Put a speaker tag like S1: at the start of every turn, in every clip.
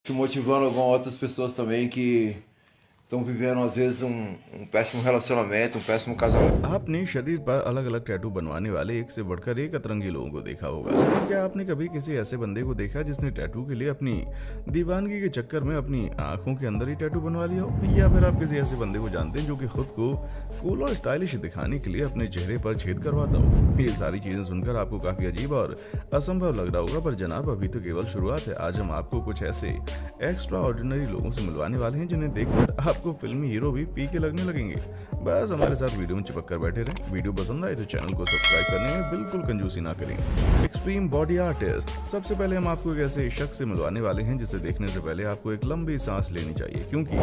S1: Te motivando algumas outras pessoas também que estão vivendo às vezes um péssimo relacionamento, um péssimo casamento.
S2: आपने शरीर पर अलग अलग tattoo बनवाने वाले एक से बढ़कर एक अतरंगी लोगों को देखा होगा, लेकिन क्या आपने कभी किसी ऐसे बंदे को देखा जिसने टैटू के लिए अपनी दीवानगी के चक्कर में अपनी आंखों के अंदर ही टैटू बनवा लिया हो? या फिर आप किसी ऐसे बंदे को जानते हैं जो कि खुद को कूल और स्टाइलिश दिखाने के लिए अपने चेहरे पर छेद करवाता हो? ये सारी चीजें सुनकर आपको काफी अजीब और असंभव लग रहा होगा, पर जनाब अभी तो केवल शुरुआत है। आज हम आपको कुछ ऐसे एक्स्ट्रा ऑर्डिनरी लोगों से मिलवाने वाले हैं जिन्हें देखकर आपको फिल्मी हीरो भी पी के लगने लगेंगे। बस हमारे साथ वीडियो में चिपक कर बैठे रहें। वीडियो पसंद आए तो चैनल को सब्सक्राइब करने में बिल्कुल कंजूसी ना करें। Extreme body artist. सबसे पहले हम आपको एक ऐसे शख्स से मिलवाने वाले हैं जिसे देखने से पहले आपको एक लंबी सांस लेनी चाहिए, क्योंकि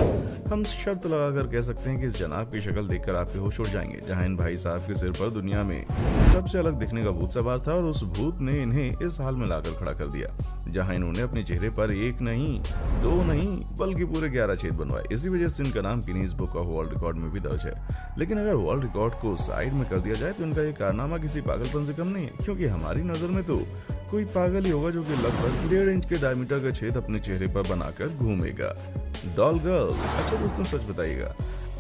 S2: हम शर्त लगाकर कह सकते हैं कि इस जनाब की शक्ल देखकर आपके होश उड़ जाएंगे। जहां इन भाई साहब के सिर पर दुनिया में सबसे अलग दिखने का भूत सवार था और उस भूत ने इन्हें इस हाल में लाकर खड़ा कर दिया, जहां इन्होंने अपने चेहरे पर एक नहीं, दो नहीं, बल्कि पूरे 11 छेद बनवाए। इसी वजह से इनका नाम Guinness book of world record में भी दर्ज है। लेकिन अगर वर्ल्ड रिकॉर्ड को साइड में कर दिया जाए तो इनका ये कारनामा किसी पागलपन से कम नहीं है, क्योंकि हमारी नजर में तो कोई पागल ही होगा जो कि लगभग 1.5 इंच के डायमीटर का छेद अपने चेहरे पर बनाकर घूमेगा। Doll girl. अच्छा दोस्तों, सच बताइएगा,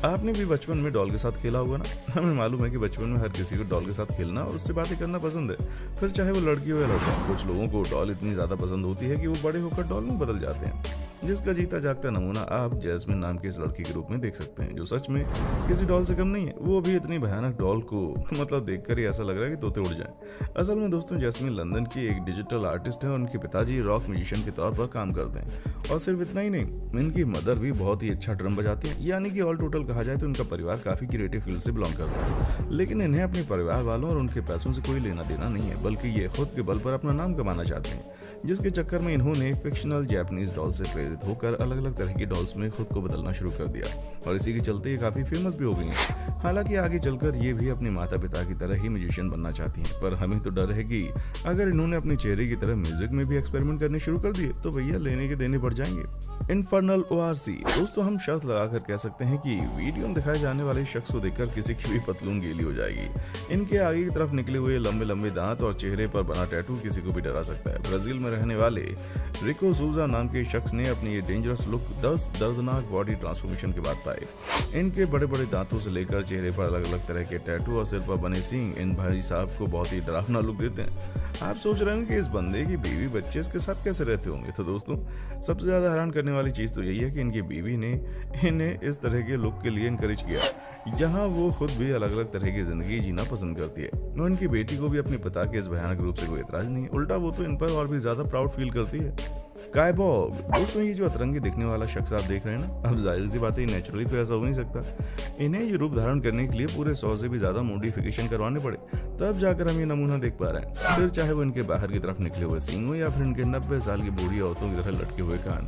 S2: आपने भी बचपन में डॉल के साथ खेला होगा ना? हमें मालूम है कि बचपन में हर किसी को डॉल के साथ खेलना और उससे बातें करना पसंद है, फिर चाहे वो लड़की हो या लड़का। कुछ लोगों को डॉल इतनी ज्यादा पसंद होती है कि वो बड़े होकर डॉल में बदल जाते हैं, जिसका जीता जागता नमूना आप जैस्मिन नाम के इस लड़की के रूप में देख सकते हैं, जो सच में किसी डॉल से कम नहीं है। वो भी इतनी भयानक डॉल को मतलब देखकर ही ऐसा लग रहा है कि तोते उड़ जाएं। असल में दोस्तों, जैस्मिन लंदन की एक डिजिटल आर्टिस्ट है और उनके पिताजी रॉक म्यूजिशियन के तौर पर काम करते हैं। और सिर्फ इतना ही नहीं, इनकी मदर भी बहुत ही अच्छा ड्रम बजाती हैं। यानी कि ऑल टोटल कहा जाए तो इनका परिवार काफी क्रिएटिव फील्ड से बिलोंग करता है। लेकिन इन्हें अपने परिवार वालों और उनके पैसों से कोई लेना देना नहीं है, बल्कि ये खुद के बल पर अपना नाम कमाना चाहते हैं, जिसके चक्कर में इन्होंने फिक्शनल जापानीज डॉल से प्रेरित होकर अलग अलग तरह की डॉल्स में खुद को बदलना शुरू कर दिया और इसी के चलते ये काफी फेमस भी हो गई हैं। हालांकि आगे चलकर ये भी अपने माता पिता की तरह ही म्यूजिशियन बनना चाहती हैं, पर हमें तो डर है कि अगर इन्होंने अपने चेहरे की तरह म्यूजिक में भी एक्सपेरिमेंट करने शुरू कर दिए तो भैया लेने के देने पड़ जाएंगे। Infernal ORC. दोस्तों, हम शर्त लगाकर कह सकते हैं कि वीडियो में दिखाए जाने वाले शख्स को देखकर किसी की भी पतलून गीली हो जाएगी। इनके आगे की तरफ निकले हुए लंबे लंबे दांत और चेहरे पर बना टैटू किसी को भी डरा सकता है। ब्राजील में रहने वाले रिको सूजा नाम के शख्स ने अपनी ये डेंजरस लुक 10 दर्दनाक बॉडी ट्रांसफॉर्मेशन के बाद पाए। इनके बड़े बड़े दांतों से लेकर चेहरे पर अलग अलग तरह के टैटू और सिर पर बने सींग इन भाई साहब को बहुत ही डरावना लुक देते हैं। आप सोच रहे हैं कि इस बंदे की बीवी बच्चे इसके साथ कैसे रहते होंगे? तो दोस्तों, सबसे ज्यादा हैरान करने वाली चीज तो यही है कि इनकी बीवी ने इन्हें इस तरह के लुक के लिए इनकरेज किया, जहां वो खुद भी अलग अलग तरह की जिंदगी जीना पसंद करती है। और इनकी बेटी को भी अपने पिता के इस भयानक रूप से कोई एतराज नहीं है, उल्टा वो तो इन पर और भी ज्यादा प्राउड फील करती है। कायबॉग। दोस्तों, ये जो अतरंगी दिखने वाला शख्स आप देख रहे हैं ना, अब जाहिर सी बात है, नेचुरली तो ऐसा हो नहीं सकता। इन्हें ये रूप धारण करने के लिए पूरे 100 से भी ज्यादा मॉडिफिकेशन करवाने पड़े, तब जाकर हम ये नमूना देख पा रहे हैं। फिर चाहे वो इनके बाहर की तरफ निकले हुए सींग हो या फिर इनके 90 साल की बूढ़ी औरतों की तरह लटके हुए कान,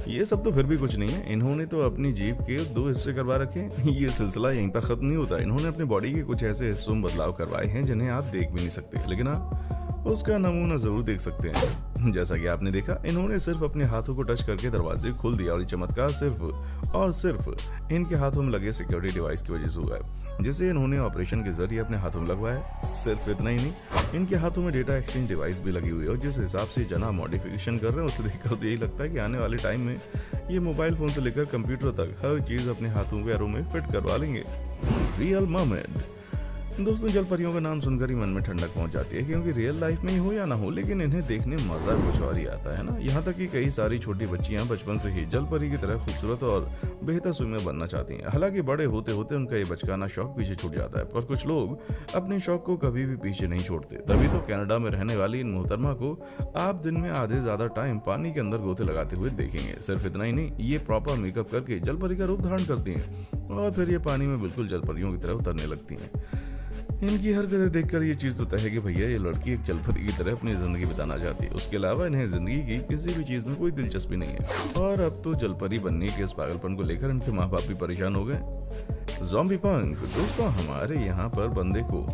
S2: ये सब तो फिर भी कुछ नहीं है। इन्होंने तो अपनी जीभ के 2 हिस्से करवा रखे हैं। ये सिलसिला यहीं पर खत्म नहीं होता। इन्होंने अपनी बॉडी के कुछ ऐसे हिस्सों में बदलाव करवाए हैं जिन्हें आप देख भी नहीं सकते, लेकिन आप उसका नमूना जरूर देख सकते हैं। जैसा कि आपने देखा, इन्होंने सिर्फ अपने हाथों को टच करके दरवाजे खोल दिया और ये चमत्कार सिर्फ और सिर्फ इनके हाथों में लगे सिक्योरिटी डिवाइस की वजह से हुआ है, जिसे इन्होंने ऑपरेशन के जरिए अपने हाथों में लगवाया। सिर्फ इतना ही नहीं, इनके हाथों में डेटा एक्सचेंज डिवाइस भी लगी हुई है और जिस हिसाब से जनाब मॉडिफिकेशन कर रहे हैं उसे देखकर तो यही लगता है कि आने वाले टाइम में ये मोबाइल फोन से लेकर कंप्यूटर तक हर चीज अपने हाथों के एरो में फिट करवा लेंगे। Real mermaid. दोस्तों, जल परियों का नाम सुनकर ही मन में ठंडक पहुंच जाती है, क्योंकि रियल लाइफ में ही हो या ना हो, लेकिन इन्हें देखने में मजा कुछ और ही आता है ना। यहाँ तक कि कई सारी छोटी बच्चियां बचपन से ही जल परी की तरह खूबसूरत और बेहतर स्विमर बनना चाहती हैं। हालांकि बड़े होते होते उनका ये बचकाना शौक पीछे छूट जाता है, पर कुछ लोग अपने शौक को कभी भी पीछे नहीं छोड़ते। तभी तो कनाडा में रहने वाली इन मोहतरमा को आप दिन में आधे ज्यादा टाइम पानी के अंदर गोते लगाते हुए देखेंगे। सिर्फ इतना ही नहीं, ये प्रॉपर मेकअप करके जल परी का रूप धारण करती हैं और फिर ये पानी में बिल्कुल जल परियों की तरह उतरने लगती हैं। इनकी हरकतें देखकर ये चीज तो तय है कि भैया ये लड़की एक जलपरी की तरह अपनी जिंदगी बिताना चाहती है। उसके अलावा इन्हें जिंदगी की किसी भी चीज में कोई दिलचस्पी नहीं है। और अब तो जलपरी बनने के इस पागलपन को लेकर इनके माँ बाप भी परेशान हो गए। ज़ॉम्बी पंक। दोस्तों हमारे यहाँ पर बंदे को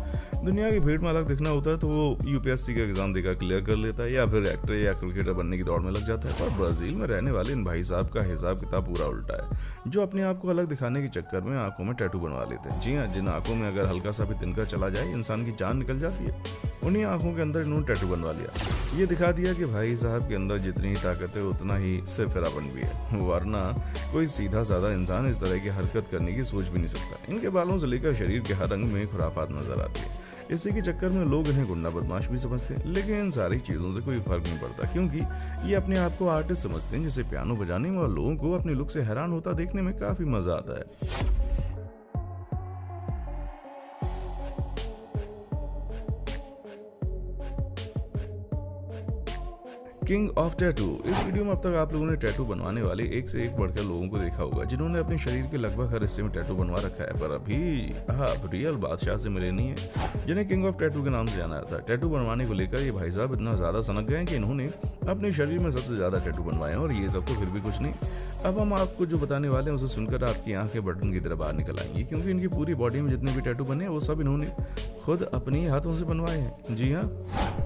S2: दुनिया की भीड़ में अलग दिखना होता है तो वो यूपीएससी का एग्जाम देकर क्लियर कर लेता है या फिर एक्टर या क्रिकेटर बनने की दौड़ में लग जाता है। पर ब्राजील में रहने वाले इन भाई साहब का हिसाब किताब पूरा उल्टा है, जो अपने आप को अलग दिखाने के चक्कर में आंखों में टैटू बनवा लेते हैं। जी हाँ, जिन आंखों में अगर हल्का सा भी तिनका चला जाए इंसान की जान निकल जाती है, उन्हीं आंखों के अंदर इन्होंने टैटू बनवा लिया। ये दिखा दिया कि भाई साहब के अंदर जितनी ही ताकत है उतना ही सिरफिरापन भी है, वरना कोई सीधा साधा इंसान इस तरह की हरकत करने की सोच भी नहीं सकता। इनके बालों से लेकर शरीर के हर अंग में खुराफात नजर आती है। इसी के चक्कर में लोग इन्हें गुंडा बदमाश भी समझते हैं, लेकिन इन सारी चीज़ों से कोई फर्क नहीं पड़ता क्योंकि ये अपने आप को आर्टिस्ट समझते हैं, जिसे पियानो बजाने में और लोगों को अपने लुक से हैरान होता देखने में काफ़ी मज़ा आता है। King of tattoo. इस वीडियो में अब तक आप लोगों ने टैटू बनवाने वाले एक से एक बढ़कर लोगों को देखा होगा, जिन्होंने अपने शरीर के लगभग हर हिस्से में टैटू बनवा रखा है, पर अभी आप रियल बादशाह से मिले नहीं है, जिन्हें किंग ऑफ टैटू के नाम से जाना जाता है। टैटू बनवाने को लेकर ये भाई साहब इतना ज्यादा सनक गए हैं कि इन्होंने अपने शरीर में सबसे ज्यादा टैटू बनवाए हैं, और ये सब तो फिर भी कुछ नहीं। अब हम आपको जो बताने वाले हैं उसे सुनकर आपकी आंखें बटन की तरह बाहर निकल आएंगी, क्योंकि इनकी पूरी बॉडी में जितने भी टैटू बने हैं वो सब इन्होंने खुद अपने ही हाथों से बनवाए हैं। जी हाँ,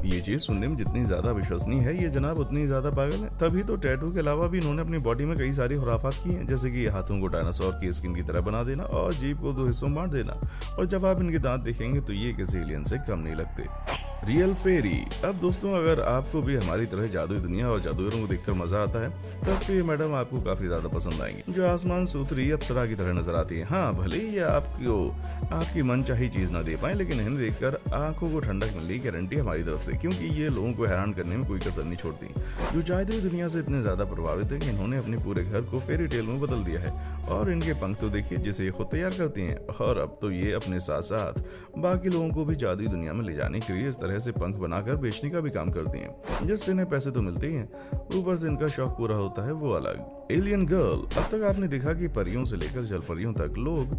S2: ये चीज सुनने में जितनी ज्यादा विश्वसनीय है, ये जनाब उतनी ज्यादा पागल है। तभी तो टैटू के अलावा भी इन्होंने अपनी बॉडी में कई सारी खुराफात की हैं, जैसे कि हाथों को डायनासोर की स्किन की तरह बना देना और जीभ को 2 हिस्सों में बांट देना, और जब आप इनके दांत देखेंगे तो ये किसी एलियन से कम नहीं लगते। रियल फेरी। अब दोस्तों अगर आपको भी हमारी तरह जादुई दुनिया और जादूगरों को देखकर मजा आता है, तब तो ये मैडम आपको काफी ज्यादा पसंद आएंगी, जो आसमान से उतरी अप्सरा की तरह नजर आती है। हाँ, भले ही ये आपको आपकी मनचाही चीज ना दे पाए, लेकिन इन्हें देखकर आंखों को ठंडक मिलने की गारंटी हमारी तरफ से, क्योंकि ये लोगों को हैरान करने में कोई कसर नहीं छोड़ती, जो जादुई दुनिया से इतने ज्यादा प्रभावित है कि इन्होंने अपने पूरे घर को फेरी टेल में बदल दिया है। और इनके पंख तो देखिए, जिसे ये खुद तैयार करती हैं, और अब तो ये अपने साथ साथ बाकी लोगों को भी जादुई दुनिया में ले जाने के लिए इस तरह से पंख बनाकर बेचने का भी काम करती हैं, जिससे इन्हें पैसे तो मिलते ही हैं, ऊपर से इनका शौक पूरा होता है वो अलग। Alien girl. अब तक आपने देखा कि परियों से लेकर जल परियों तक लोग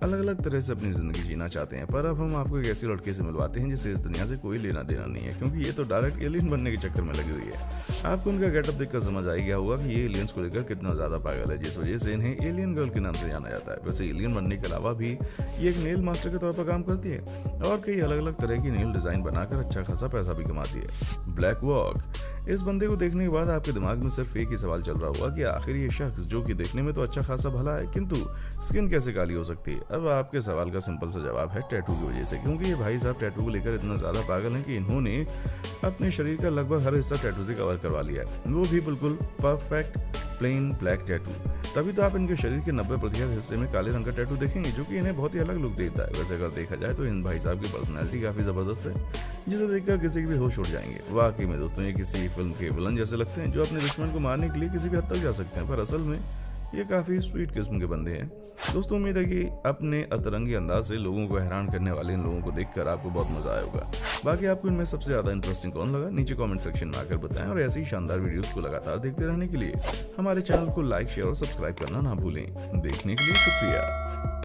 S2: अलग अलग तरह से अपनी जिंदगी जीना चाहते हैं, पर अब हम आपको एक ऐसी लड़के से मिलवाते हैं जिसे इस दुनिया से कोई लेना देना नहीं है, क्योंकि ये तो डायरेक्ट एलियन बनने के चक्कर में लगी हुई है। आपको उनका गेटअप देखकर समझ आ गया होगा कि ये एलियंस को लेकर कितना ज्यादा पागल है, जिस वजह से इन्हें एलियन गर्ल के नाम से जाना जाता है। वैसे एलियन बनने के अलावा भी ये एक नेल मास्टर के तौर पर काम करती है और कई अलग अलग तरह की नेल डिजाइन बनाकर अच्छा खासा पैसा भी कमाती है। Black walk. इस बंदे को देखने के बाद आपके दिमाग में सिर्फ एक ही सवाल चल रहा होगा कि आखिर ये शख्स जो कि देखने में तो अच्छा खासा भला है, किंतु स्किन कैसे काली हो सकती है। अब आपके सवाल का सिंपल सा जवाब है टैटू की वजह से, क्योंकि ये भाई साहब टैटू को लेकर इतना ज्यादा पागल हैं कि इन्होंने अपने शरीर का लगभग हर हिस्सा टैटू से कवर करवा लिया है, वो भी बिल्कुल परफेक्ट प्लेन ब्लैक टैटू। तभी तो आप इनके शरीर के 90% हिस्से में काले रंग का टैटू देखेंगे, जो कि इन्हें बहुत ही अलग लुक देता है। वैसे अगर देखा जाए तो इन भाई साहब की पर्सनैलिटी काफी जबरदस्त है, जिसे देखकर किसी के भी होश उड़ जाएंगे। वाकई में दोस्तों ये किसी फिल्म के विलन जैसे लगते हैं, जो अपने दुश्मन को मारने के लिए किसी भी हद तक जा सकते हैं, पर असल में ये काफी स्वीट किस्म के बंदे हैं। दोस्तों उम्मीद है कि अपने अतरंगी अंदाज से लोगों को हैरान करने वाले इन लोगों को देखकर आपको बहुत मजा आया होगा। बाकी आपको इनमें सबसे ज्यादा इंटरेस्टिंग कौन लगा, नीचे कमेंट सेक्शन में आकर बताएं, और ऐसी शानदार वीडियोस को लगातार देखते रहने के लिए हमारे चैनल को लाइक, शेयर और सब्सक्राइब करना ना भूलें। देखने के लिए शुक्रिया।